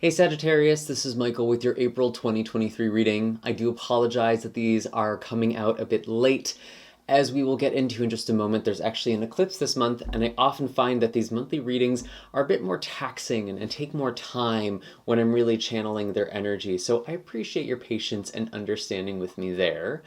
Hey Sagittarius, this is Michael with your April 2023 reading. I do apologize that these are coming out a bit late. As we will get into in just a moment, there's actually an eclipse this month, and I often find that these monthly readings are a bit more taxing and take more time when I'm really channeling their energy. So I appreciate your patience and understanding with me there.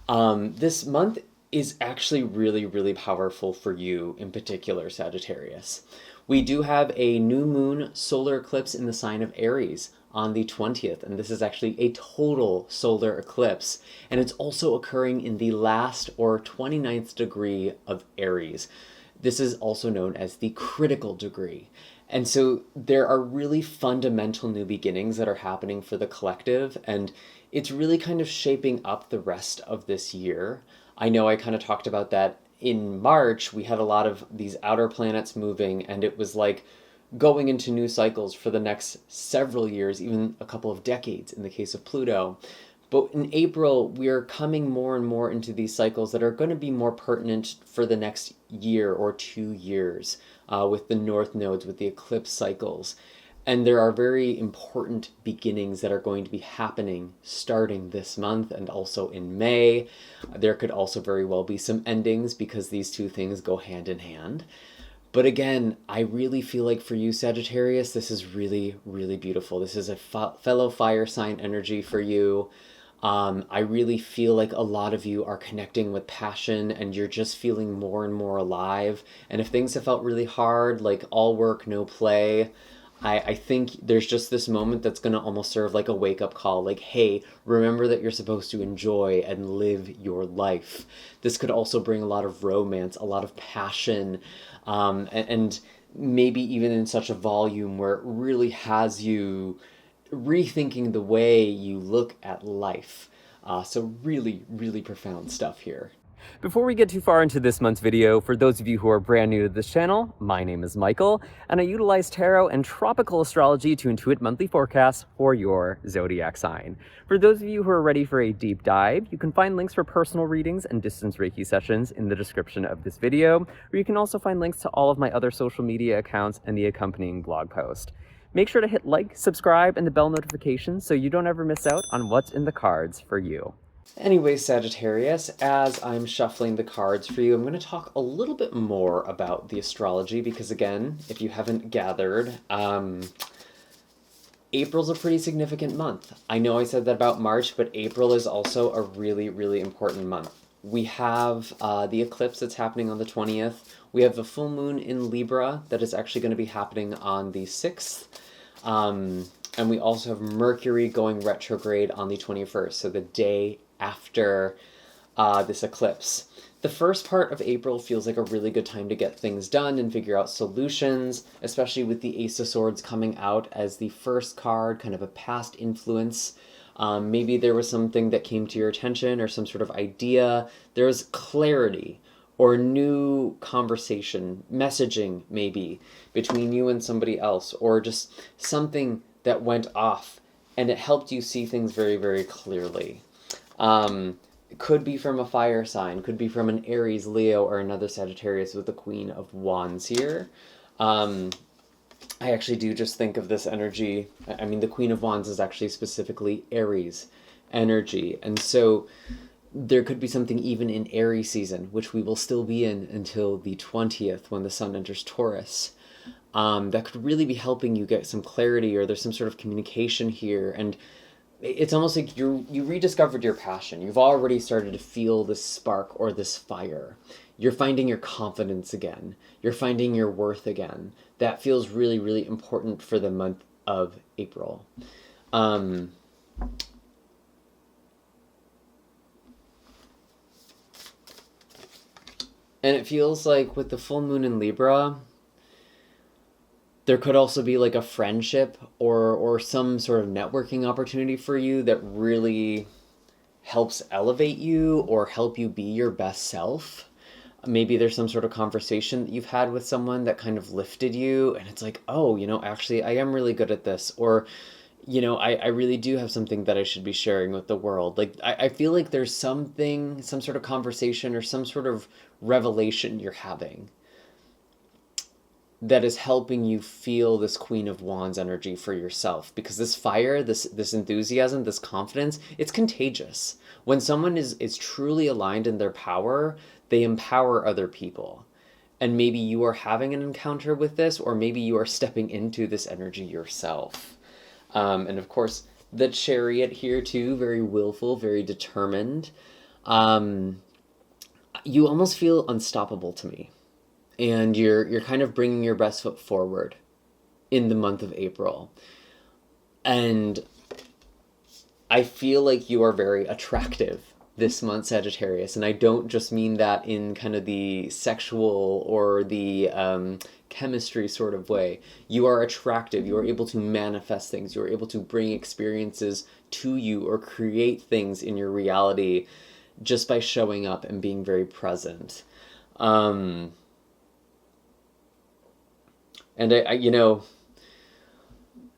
This month is actually really powerful for you in particular, Sagittarius. We do have a new moon solar eclipse in the sign of Aries on the 20th, and this is actually a total solar eclipse, and it's also occurring in the last or 29th degree of Aries. This is also known as the critical degree. And so there are really fundamental new beginnings that are happening for the collective, and it's really kind of shaping up the rest of this year. I know I kind of talked about that in March. We had a lot of these outer planets moving, and it was like going into new cycles for the next several years, even a couple of decades in the case of Pluto. But in April, we are coming more and more into these cycles that are going to be more pertinent for the next year or 2 years, with the north nodes, with the eclipse cycles. And there are very important beginnings that are going to be happening starting this month and also in May. There could also very well be some endings because these two things go hand in hand. But again, I really feel like for you, Sagittarius, this is really beautiful. This is a fellow fire sign energy for you. I really feel like a lot of you are connecting with passion and you're just feeling more and more alive. And if things have felt really hard, like all work, no play, I think there's just this moment that's going to almost serve like a wake-up call. Like, hey, remember that you're supposed to enjoy and live your life. This could also bring a lot of romance, a lot of passion, and maybe even in such a volume where it really has you rethinking the way you look at life. So really profound stuff here. Before we get too far into this month's video, for those of you who are brand new to this channel, my name is Michael, and I utilize tarot and tropical astrology to intuit monthly forecasts for your zodiac sign. For those of you who are ready for a deep dive, you can find links for personal readings and distance Reiki sessions in the description of this video, where you can also find links to all of my other social media accounts and the accompanying blog post. Make sure to hit like, subscribe, and the bell notification so you don't ever miss out on what's in the cards for you. Anyway, Sagittarius, as I'm shuffling the cards for you, I'm going to talk a little bit more about the astrology because, again, if you haven't gathered, April's a pretty significant month. I know I said that about March, but April is also a really important month. We have the eclipse that's happening on the 20th. We have the full moon in Libra that is actually going to be happening on the 6th. And we also have Mercury going retrograde on the 21st, so the day after this eclipse. The first part of April feels like a really good time to get things done and figure out solutions, especially with the Ace of Swords coming out as the first card, kind of a past influence. Maybe there was something that came to your attention or some sort of idea. There's clarity or new conversation, messaging maybe, between you and somebody else, or just something that went off and it helped you see things very clearly. It could be from a fire sign, could be from an Aries, Leo, or another Sagittarius with the Queen of Wands here. I actually do just think of this energy. I mean, the Queen of Wands is actually specifically Aries energy. And so there could be something even in Aries season, which we will still be in until the 20th when the sun enters Taurus. That could really be helping you get some clarity, or there's some sort of communication here. And it's almost like you rediscovered your passion. You've already started to feel this spark or this fire. You're finding your confidence again. You're finding your worth again. That feels really important for the month of April. And it feels like with the full moon in Libra, there could also be like a friendship or some sort of networking opportunity for you that really helps elevate you or help you be your best self. Maybe there's some sort of conversation that you've had with someone that kind of lifted you, and it's like, oh, actually I am really good at this, or I really do have something that I should be sharing with the world. Like, I feel like there's some sort of conversation or some sort of revelation you're having. that is helping you feel this Queen of Wands energy for yourself, because this fire, this enthusiasm, this confidence, it's contagious. When someone is truly aligned in their power, they empower other people. And maybe you are having an encounter with this, or maybe you are stepping into this energy yourself. And of course, the Chariot here too, very willful, very determined. You almost feel unstoppable to me, and you're kind of bringing your best foot forward in the month of April. And I feel like you are very attractive this month, Sagittarius, and I don't just mean that in kind of the sexual or the chemistry sort of way. You are attractive. You are able to manifest things. You are able to bring experiences to you or create things in your reality just by showing up and being very present. And I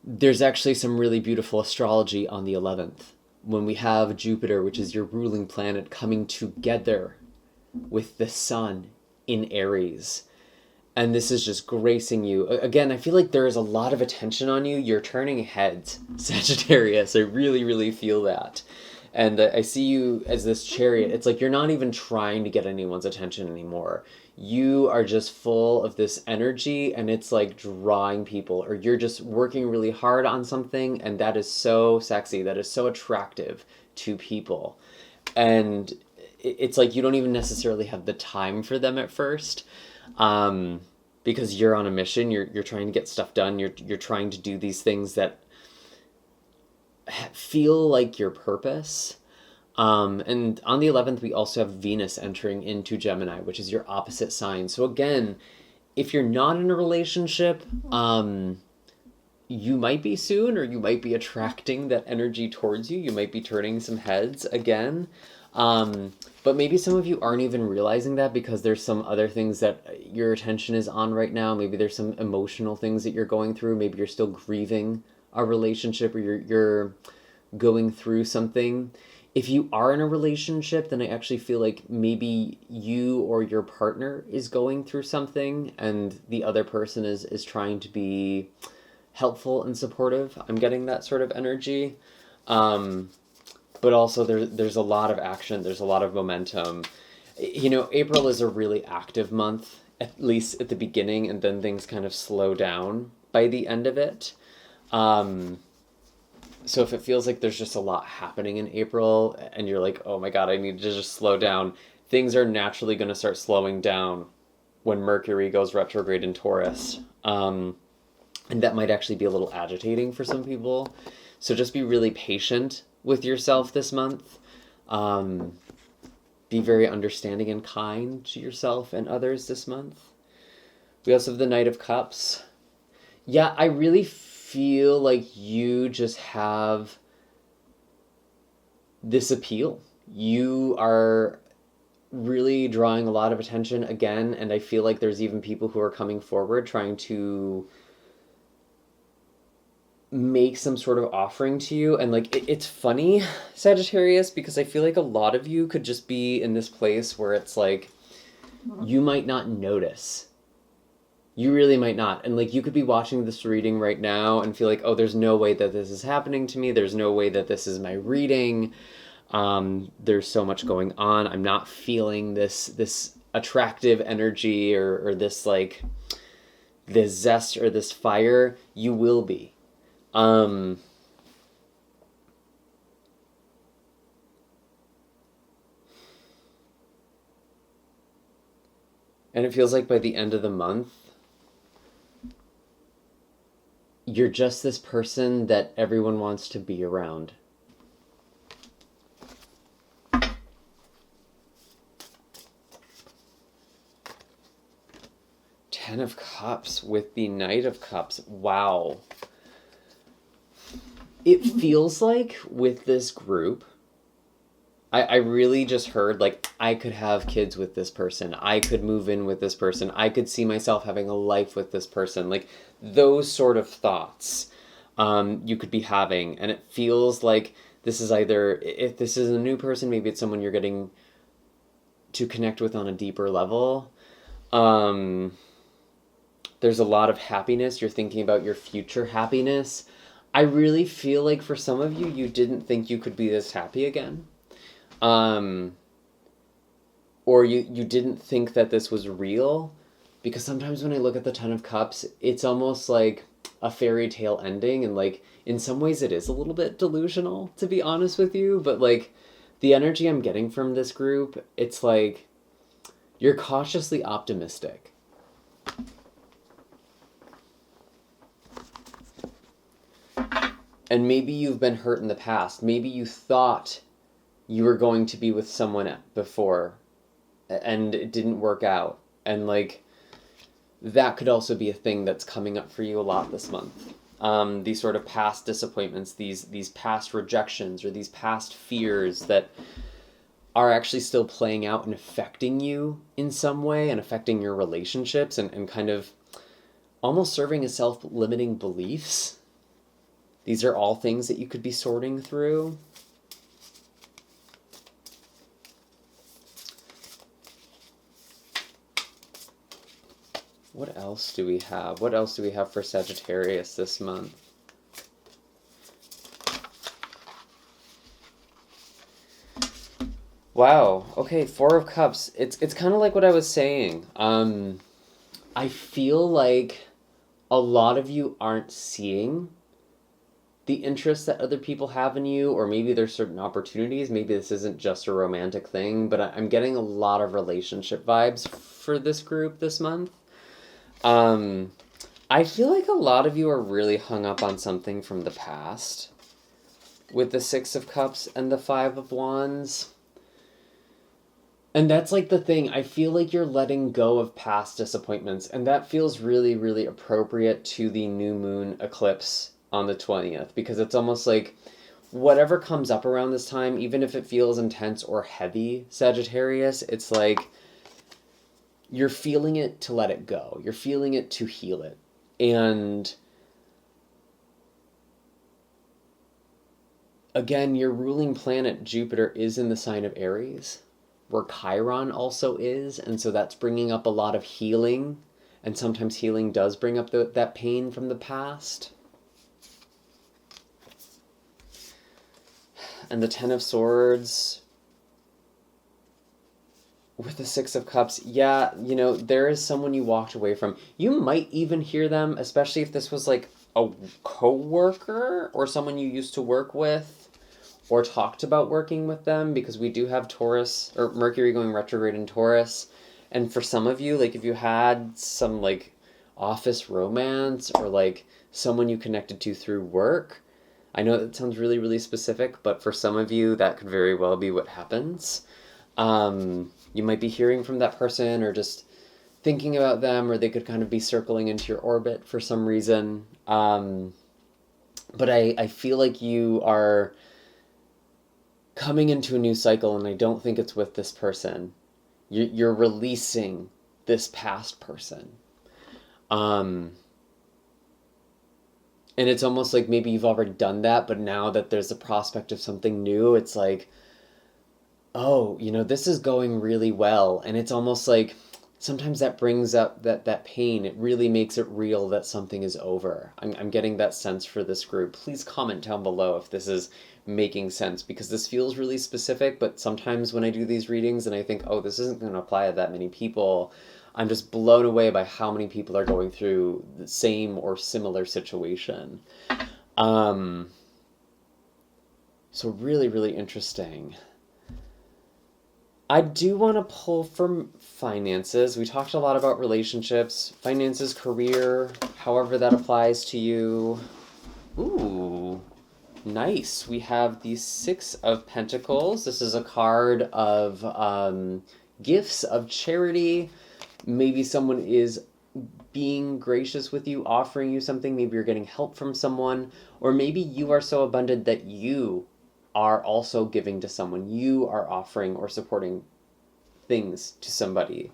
there's actually some really beautiful astrology on the 11th, when we have Jupiter, which is your ruling planet, coming together with the sun in Aries. And this is just gracing you. Again, I feel like there is a lot of attention on you. You're turning heads, Sagittarius. I really, really feel that. And I see you as this Chariot. It's like you're not even trying to get anyone's attention anymore. You are just full of this energy, and it's like drawing people, or you're just working really hard on something, and that is so sexy. That is so attractive to people. And it's like you don't even necessarily have the time for them at first, because you're on a mission. You're trying to get stuff done. You're trying to do these things that feel like your purpose. And on the 11th, we also have Venus entering into Gemini, which is your opposite sign. So again, if you're not in a relationship, you might be soon, or you might be attracting that energy towards you. You might be turning some heads again. But maybe some of you aren't even realizing that, because there's some other things that your attention is on right now. Maybe there's some emotional things that you're going through. Maybe you're still grieving a relationship, or you're going through something. If you are in a relationship, then I actually feel like maybe you or your partner is going through something, and the other person is trying to be helpful and supportive. I'm getting that sort of energy. But also there's a lot of action. There's a lot of momentum. April is a really active month, at least at the beginning, and then things kind of slow down by the end of it. So if it feels like there's just a lot happening in April, and you're like, oh my God, I need to just slow down, things are naturally going to start slowing down when Mercury goes retrograde in Taurus. And that might actually be a little agitating for some people. So just be really patient with yourself this month. Be very understanding and kind to yourself and others this month. We also have the Knight of Cups. Yeah, I really feel like you just have this appeal. You are really drawing a lot of attention again, and I feel like there's even people who are coming forward trying to make some sort of offering to you. And like it's funny, Sagittarius, because I feel like a lot of you could just be in this place where it's like you might not notice. You really might not. And like you could be watching this reading right now and feel like, oh, there's no way that this is happening to me. There's no way that this is my reading. There's so much going on. I'm not feeling this attractive energy or this like this zest or this fire. You will be. And it feels like by the end of the month, you're just this person that everyone wants to be around. Ten of Cups with the Knight of Cups. Wow. It feels like with this group, I really just heard like I could have kids with this person. I could move in with this person. I could see myself having a life with this person. Like those sort of thoughts you could be having. And it feels like this is either, if this is a new person, maybe it's someone you're getting to connect with on a deeper level. There's a lot of happiness. You're thinking about your future happiness. I really feel like for some of you, you didn't think you could be this happy again. Or you didn't think that this was real. Because sometimes when I look at the Ten of Cups, it's almost like a fairy tale ending. And like, in some ways it is a little bit delusional, to be honest with you. But like, the energy I'm getting from this group, it's like, you're cautiously optimistic. And maybe you've been hurt in the past. Maybe you thought you were going to be with someone before and it didn't work out. And like, that could also be a thing that's coming up for you a lot this month. These sort of past disappointments, these past rejections, or these past fears that are actually still playing out and affecting you in some way and affecting your relationships and kind of almost serving as self-limiting beliefs. These are all things that you could be sorting through. What else do we have? What else do we have for Sagittarius this month? Wow. Okay, Four of Cups. It's kind of like what I was saying. I feel like a lot of you aren't seeing the interest that other people have in you, or maybe there's certain opportunities. Maybe this isn't just a romantic thing, but I'm getting a lot of relationship vibes for this group this month. I feel like a lot of you are really hung up on something from the past with the Six of Cups and the Five of Wands. And that's like the thing. I feel like you're letting go of past disappointments, and that feels really, really appropriate to the new moon eclipse on the 20th, because it's almost like whatever comes up around this time, even if it feels intense or heavy, Sagittarius, it's like you're feeling it to let it go. You're feeling it to heal it. And again, your ruling planet, Jupiter, is in the sign of Aries, where Chiron also is, and so that's bringing up a lot of healing, and sometimes healing does bring up that pain from the past. And the Ten of Swords with the Six of Cups, yeah, there is someone you walked away from. You might even hear them, especially if this was like a co-worker or someone you used to work with or talked about working with them, because we do have Taurus, or Mercury going retrograde in Taurus. And for some of you, like if you had some like office romance or like someone you connected to through work, I know that sounds really, really specific, but for some of you, that could very well be what happens. You might be hearing from that person or just thinking about them, or they could kind of be circling into your orbit for some reason. But I feel like you are coming into a new cycle, and I don't think it's with this person. You're releasing this past person. And it's almost like maybe you've already done that, but now that there's the prospect of something new, it's like, oh, this is going really well. And it's almost like sometimes that brings up that pain. It really makes it real that something is over. I'm getting that sense for this group. Please comment down below if this is making sense, because this feels really specific, but sometimes when I do these readings and I think, oh, this isn't going to apply to that many people, I'm just blown away by how many people are going through the same or similar situation. So really, really interesting. I do want to pull from finances. We talked a lot about relationships, finances, career, however that applies to you. Ooh, nice. We have the Six of Pentacles. This is a card of gifts, of charity. Maybe someone is being gracious with you, offering you something. Maybe you're getting help from someone, or maybe you are so abundant that you are also giving to someone. You are offering or supporting things to somebody.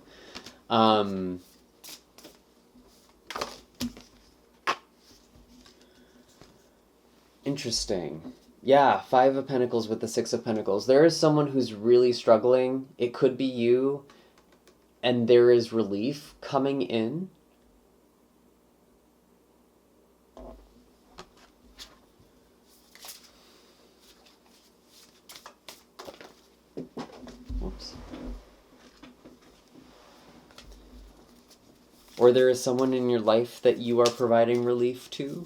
Interesting. Yeah, Five of Pentacles with the Six of Pentacles. There is someone who's really struggling. It could be you, and there is relief coming in. or there is someone in your life that you are providing relief to.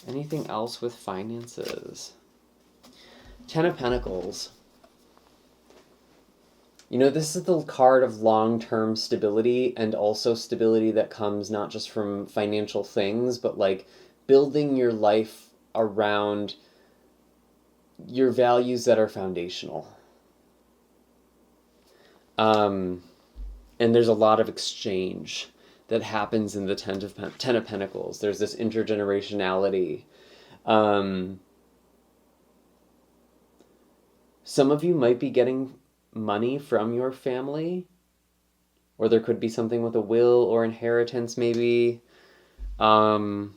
Anything else with finances? Ten of Pentacles. You know, this is the card of long-term stability, and also stability that comes not just from financial things, but like building your life around your values that are foundational. And there's a lot of exchange that happens in the Ten of Pentacles. There's this intergenerationality. Some of you might be getting money from your family, or there could be something with a will or inheritance maybe. Or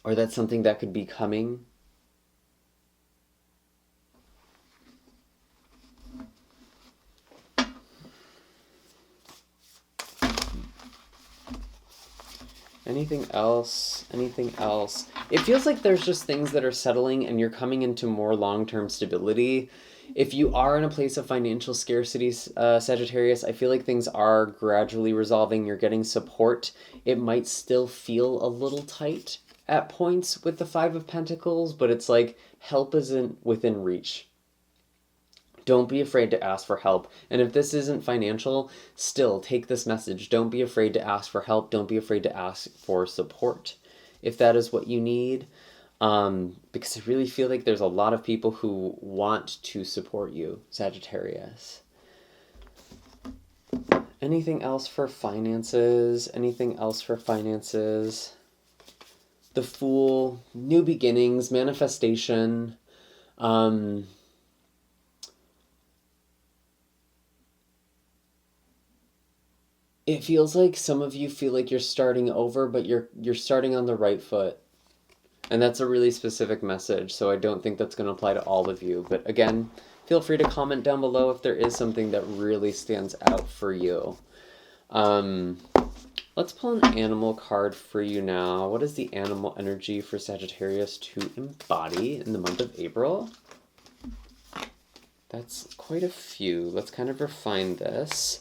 that's something that could be coming. Anything else? Anything else? It feels like there's just things that are settling and you're coming into more long-term stability. If you are in a place of financial scarcity, Sagittarius, I feel like things are gradually resolving. You're getting support. It might still feel a little tight at points with the Five of Pentacles, but it's like help isn't within reach. Don't be afraid to ask for help. And if this isn't financial, still take this message. Don't be afraid to ask for help. Don't be afraid to ask for support if that is what you need. Because I really feel like there's a lot of people who want to support you, Sagittarius. Anything else for finances? Anything else for finances? The Fool, new beginnings, manifestation. It feels like some of you feel like you're starting over, but you're starting on the right foot. And that's a really specific message, so I don't think that's going to apply to all of you. But again, feel free to comment down below if there is something that really stands out for you. Let's pull an animal card for you now. What is the animal energy for Sagittarius to embody in the month of April? That's quite a few. Let's kind of refine this.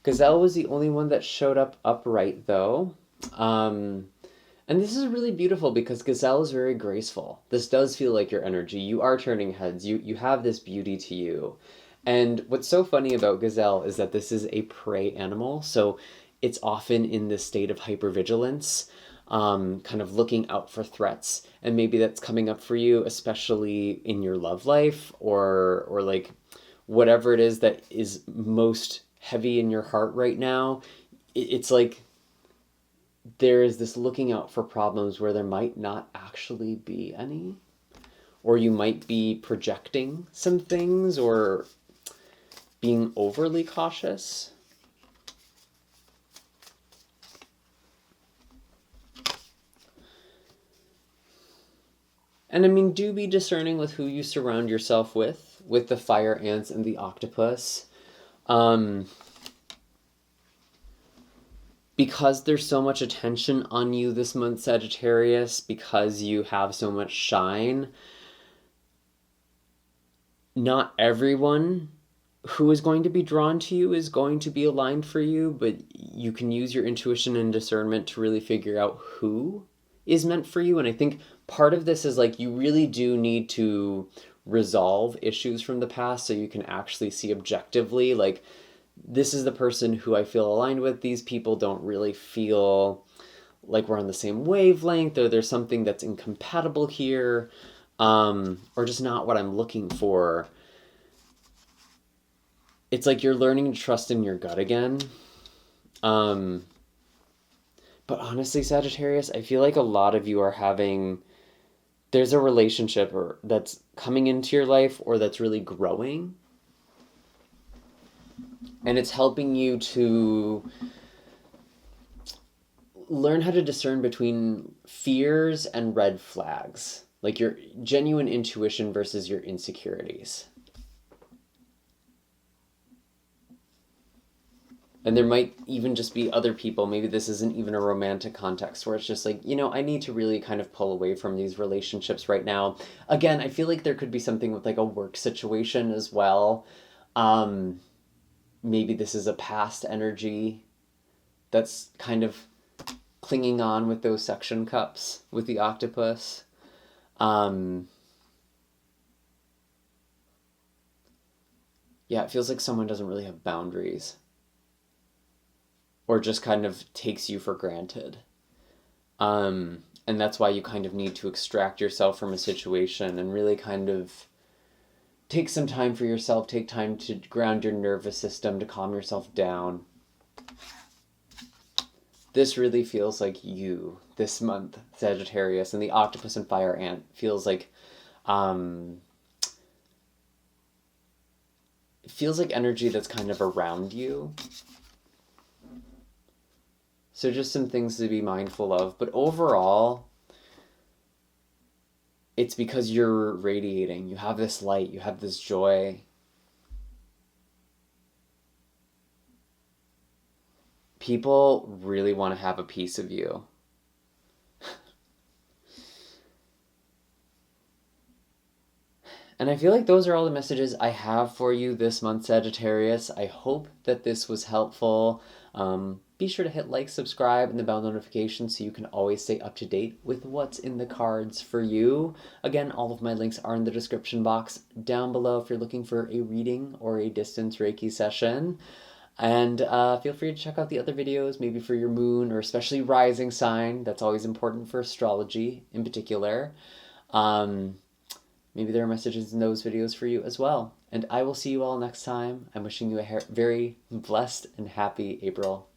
Gazelle was the only one that showed up upright, though. And this is really beautiful because Gazelle is very graceful. This does feel like your energy. You are turning heads. You have this beauty to you. And what's so funny about Gazelle is that this is a prey animal, so it's often in this state of hypervigilance, kind of looking out for threats. And maybe that's coming up for you, especially in your love life, or like whatever it is that is most heavy in your heart right now. It's like there is this looking out for problems where there might not actually be any, or you might be projecting some things or being overly cautious. And I mean, do be discerning with who you surround yourself with the fire ants and the octopus. Because there's so much attention on you this month, Sagittarius, because you have so much shine, not everyone who is going to be drawn to you is going to be aligned for you, but you can use your intuition and discernment to really figure out who is meant for you. And I think part of this is like you really do need to resolve issues from the past so you can actually see objectively, like, this is the person who I feel aligned with. These people don't really feel like we're on the same wavelength, or there's something that's incompatible here, or just not what I'm looking for. It's like you're learning to trust in your gut again. But honestly, Sagittarius, I feel like a lot of you are there's a relationship that's coming into your life or that's really growing. And it's helping you to learn how to discern between fears and red flags, like your genuine intuition versus your insecurities. And there might even just be other people. Maybe this isn't even a romantic context where it's just like, I need to really kind of pull away from these relationships right now. Again, I feel like there could be something with like a work situation as well. Maybe this is a past energy that's kind of clinging on with those suction cups with the octopus. Yeah, it feels like someone doesn't really have boundaries or just kind of takes you for granted. And that's why you kind of need to extract yourself from a situation and really kind of take some time for yourself, take time to ground your nervous system, to calm yourself down. This really feels like you this month, Sagittarius, and the octopus and fire ant feels like it feels like energy that's kind of around you. So just some things to be mindful of. But overall, it's because you're radiating. You have this light. You have this joy. People really want to have a piece of you. And I feel like those are all the messages I have for you this month, Sagittarius. I hope that this was helpful. Be sure to hit like, subscribe, and the bell notification so you can always stay up to date with what's in the cards for you. Again, all of my links are in the description box down below if you're looking for a reading or a distance Reiki session. And feel free to check out the other videos, maybe for your moon or especially rising sign. That's always important for astrology in particular. Maybe there are messages in those videos for you as well. And I will see you all next time. I'm wishing you a very blessed and happy April.